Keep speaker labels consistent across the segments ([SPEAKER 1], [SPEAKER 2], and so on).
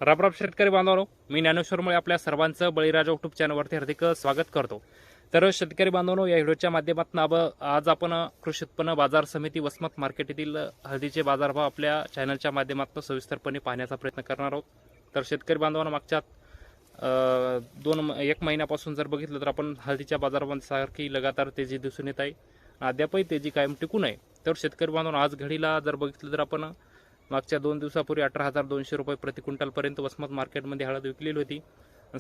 [SPEAKER 1] रामराम शेतकरी बांधवांनो, मी ज्ञानेश्वर मुळे आपल्या सर्वांचं बळीराजा यूट्यूब चॅनलवरती हार्दिक स्वागत करतो. तर शेतकरी बांधवांनो, या व्हिडिओच्या माध्यमातून आज आपण कृषी उत्पन्न बाजार समिती वसमत मार्केट येथील हळदीचे बाजारभाव आपल्या चॅनलच्या माध्यमातून सविस्तरपणे पाहण्याचा प्रयत्न करणार आहोत. तर शेतकरी बांधवांनो, मागच्या एक महिन्यापासून जर बघितलं तर आपण हळदीच्या बाजारासारखी लगातार तेजी दिसून येत आहे. अद्यापही तेजी कायम टिकून आहे. तर शेतकरी बांधवांनो, आज घडीला जर बघितलं तर आपण मागच्या 2 दिवसापूर्वी 18,200 रुपये प्रति क्विंटलपर्यंत वसमत मार्केटमध्ये हळद विकलेली होती.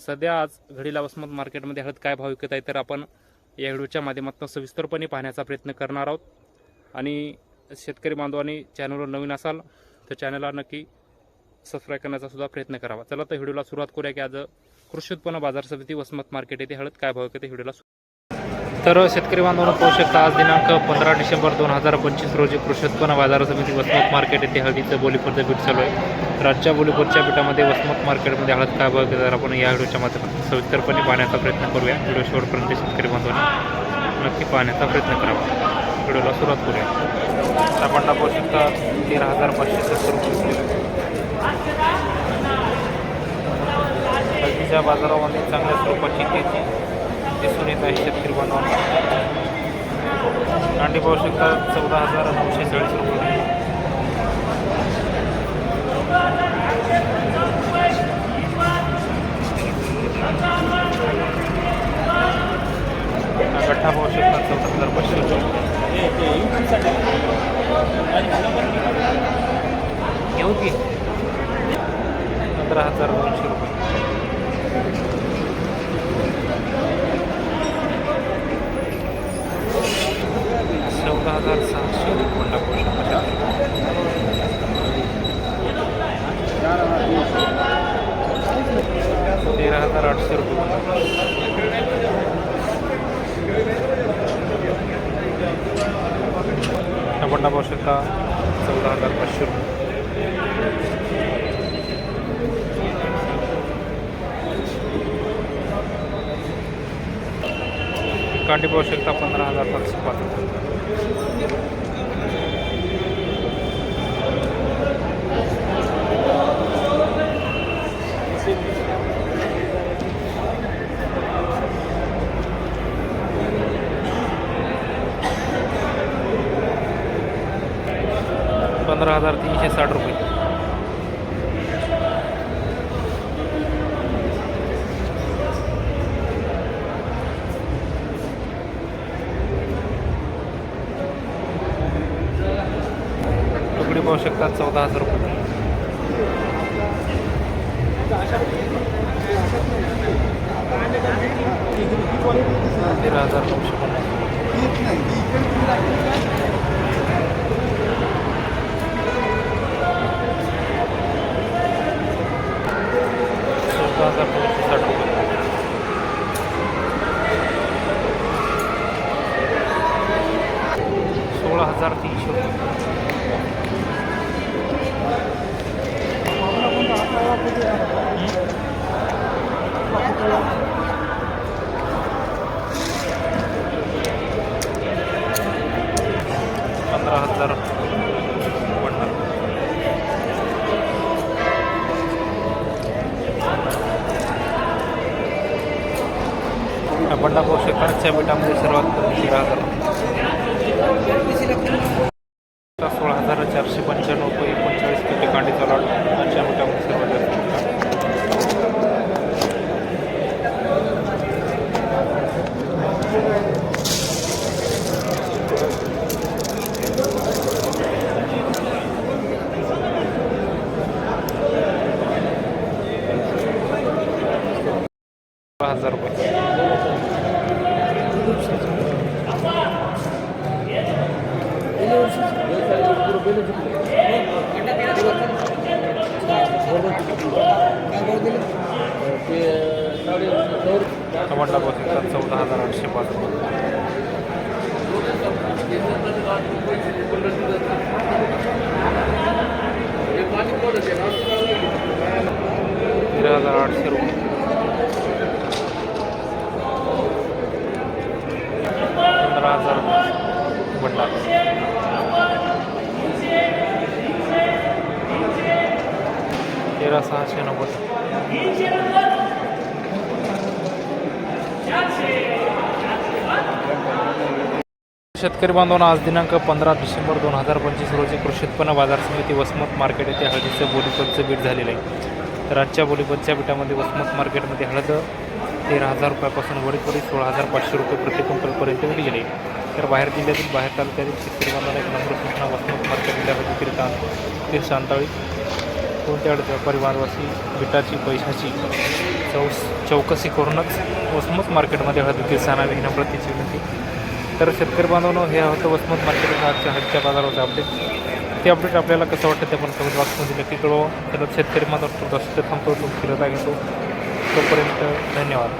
[SPEAKER 1] सध्या आज घडीला वसमत मार्केटमध्ये हळद काय भाव विकत आहे तर आपण या व्हिडिओच्या माध्यमातून सविस्तरपणे पाहण्याचा प्रयत्न करणार आहोत. आणि शेतकरी बांधवांनी चॅनलवर नवीन असाल तर चॅनलला नक्की सबस्क्राईब करण्याचा सुद्धा प्रयत्न करावा. चला तर व्हिडिओला सुरुवात करूया की आज कृषी उत्पन्न बाजार समिती वसमत मार्केट येथे हळद काय भाव विकत आहे व्हिडिओला. तर शेतकरी बांधवांनो, पाहू शकता आज दिनांक 15 डिसेंबर 2025 रोजी कृषी उत्पन्न बाजार समिती वसमत मार्केट येथे हळदीचं बोलीपूरचं पीठ चालू आहे. राज्य बोलीपूरच्या पीठामध्ये वसमत मार्केटमध्ये हळद काय भाव तर आपण या व्हिडिओच्या माध्यमातून सविस्तरपणे पाहण्याचा प्रयत्न करूया. व्हिडिओ शेवटपर्यंत शेतकरी बांधवांनी नक्की पाहण्याचा प्रयत्न करावा. व्हिडिओला सुरुवात करूया. आपण पाहू शकता 13,570 रुपये हळदीच्या बाजारामध्ये चांगल्या स्वरूपाची तेजी दिसून येत आहे. शेतकरी बांधवांना अंडी पाहू शकता 14,940 रुपये. गठ्ठा पाहू शकता 14,500 घेऊ की 15,200 रुपये. हजार 600 रुपये पोषण 13,800 रुपये. आपण पाहू शकता 14,500 रुपये. कांडी पाहू शकता 15,505 रुपये. ₹15,360 रुपये. तुकडी पाहू शकता 14,000 रुपये. बंडा पाहू शकता कच्च्या पिठामध्ये सर्वात कमी 16,495 रुपये 39 पेटी कांडीचा लाडू कच्च्या पिठामध्ये सर्वात जास्त. 16,000 रुपये. टमाटा पाहू शकतात 14,805 रुपये. 13,800 रुपये. 15,000 बंडा. 13,690. शेतकरी बांधवांनो, आज दिनांक 15 डिसेंबर 2025 रोजी कृषी उत्पन्न बाजार समिती वसमत मार्केट येथे हळदीचं बोलीपतचं बीट झालेलं आहे. तर आजच्या बोलीपतच्या बीटामध्ये वसमत मार्केटमध्ये हळद 13,000 रुपयापासून वरील 16,500 रुपये प्रति क्विंटलपर्यंत गेली. तर बाहेर जिल्ह्यातील बाहेर तालुक्यातील शेतकरी बांधवांना एक नंबर सूचना, वसमत मार्केटमध्ये हळदीकरिता कोणत्या हळद व्यापारी बांधवासी बीटाची पैशाची चौकशी करूनच वसमत मार्केटमध्ये हळद विक्री आणावी ही नम्रतेची विनंती. तर शेतकरी बांधवांनो, हे होतं वसमत मार्केट आजच्या हळदीच्या बाजाराचं अपडेट. ते अपडेट आपल्याला कसं वाटतं ते आपण कमेंट बॉक्समध्ये नक्की कळवा. तर शेतकरी बांधव थांबतो, फिरत आहे. तोपर्यंत धन्यवाद.